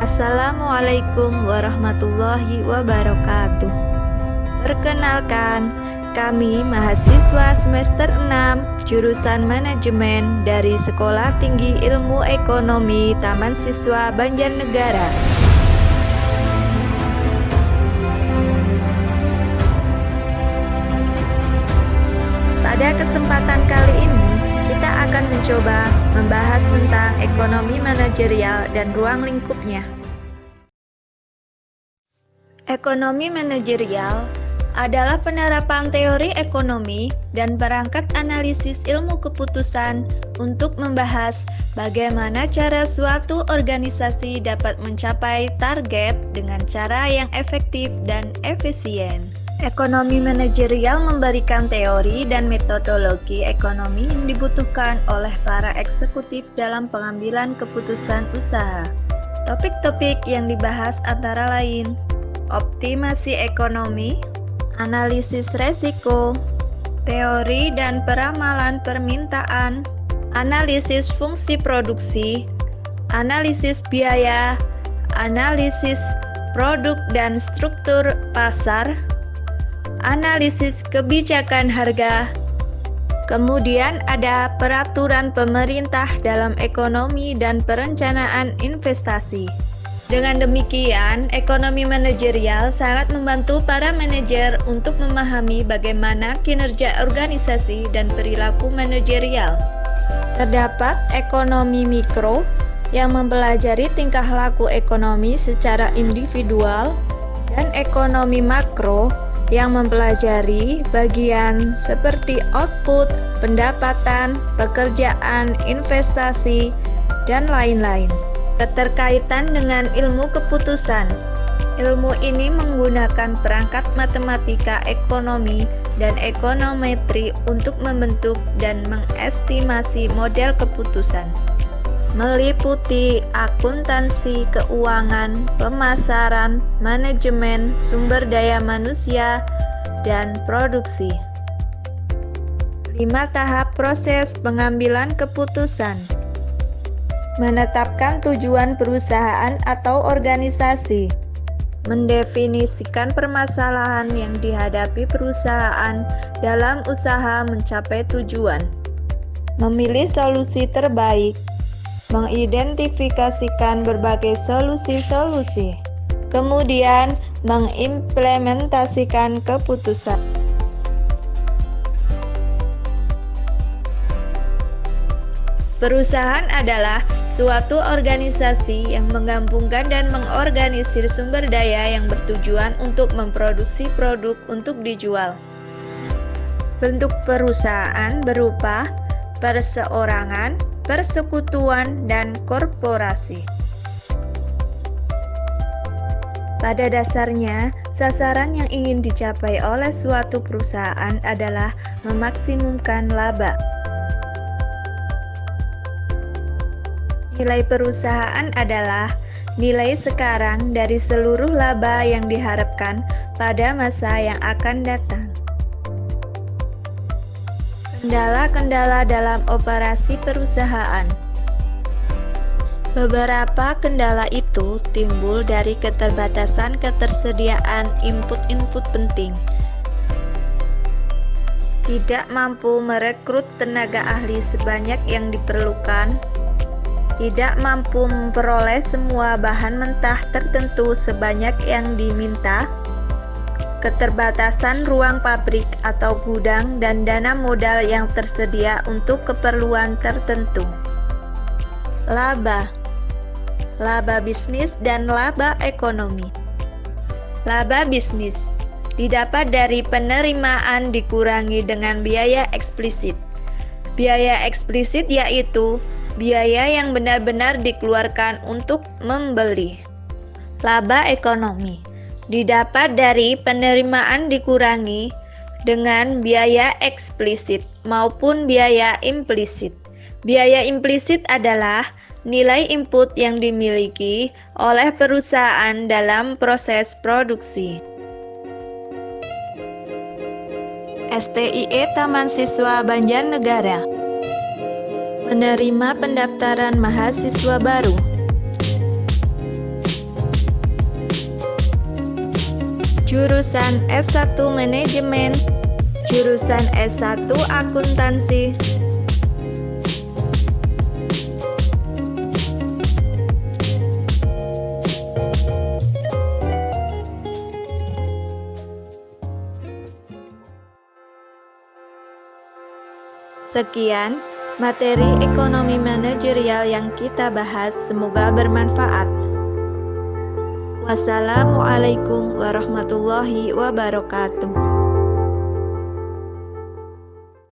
Assalamualaikum warahmatullahi wabarakatuh. Perkenalkan, kami mahasiswa semester 6 jurusan manajemen dari Sekolah Tinggi Ilmu Ekonomi Taman Siswa Banjarnegara. Pada kesempatan kali ini, kita akan mencoba membahas tentang ekonomi manajerial dan ruang lingkupnya. Ekonomi manajerial adalah penerapan teori ekonomi dan perangkat analisis ilmu keputusan untuk membahas bagaimana cara suatu organisasi dapat mencapai target dengan cara yang efektif dan efisien. Ekonomi manajerial memberikan teori dan metodologi ekonomi yang dibutuhkan oleh para eksekutif dalam pengambilan keputusan usaha. Topik-topik yang dibahas antara lain: optimasi ekonomi, analisis resiko, teori dan peramalan permintaan, analisis fungsi produksi, analisis biaya, analisis produk dan struktur pasar, analisis kebijakan harga. Kemudian ada peraturan pemerintah dalam ekonomi dan perencanaan investasi. Dengan demikian, ekonomi manajerial sangat membantu para manajer untuk memahami bagaimana kinerja organisasi dan perilaku manajerial. Terdapat ekonomi mikro yang mempelajari tingkah laku ekonomi secara individual dan ekonomi makro yang mempelajari bagian seperti output, pendapatan, pekerjaan, investasi, dan lain-lain. Keterkaitan dengan ilmu keputusan. Ilmu ini menggunakan perangkat matematika ekonomi dan ekonometri untuk membentuk dan mengestimasi model keputusan. Meliputi akuntansi, keuangan, pemasaran, manajemen, sumber daya manusia, dan produksi. 5 tahap proses pengambilan keputusan. Menetapkan tujuan perusahaan atau organisasi. Mendefinisikan permasalahan yang dihadapi perusahaan dalam usaha mencapai tujuan. Memilih solusi terbaik. Mengidentifikasikan berbagai solusi-solusi, kemudian mengimplementasikan keputusan. Perusahaan adalah suatu organisasi yang menggabungkan dan mengorganisir sumber daya yang bertujuan untuk memproduksi produk untuk dijual. Bentuk perusahaan berupa perseorangan, persekutuan, dan korporasi. Pada dasarnya, sasaran yang ingin dicapai oleh suatu perusahaan adalah memaksimumkan laba. Nilai perusahaan adalah nilai sekarang dari seluruh laba yang diharapkan pada masa yang akan datang. Kendala-kendala dalam operasi perusahaan. Beberapa kendala itu timbul dari keterbatasan ketersediaan input-input penting, tidak mampu merekrut tenaga ahli sebanyak yang diperlukan, tidak mampu memperoleh semua bahan mentah tertentu sebanyak yang diminta, keterbatasan ruang pabrik atau gudang dan dana modal yang tersedia untuk keperluan tertentu. Laba bisnis dan laba ekonomi. Laba bisnis didapat dari penerimaan dikurangi dengan biaya eksplisit. Biaya eksplisit yaitu biaya yang benar-benar dikeluarkan untuk membeli. Laba ekonomi didapat dari penerimaan dikurangi dengan biaya eksplisit maupun biaya implisit. Biaya implisit adalah nilai input yang dimiliki oleh perusahaan dalam proses produksi. STIE Taman Siswa Banjarnegara menerima pendaftaran mahasiswa baru. jurusan S1 Manajemen, jurusan S1 Akuntansi. Sekian materi ekonomi manajerial yang kita bahas, semoga bermanfaat. Wassalamualaikum warahmatullahi wabarakatuh.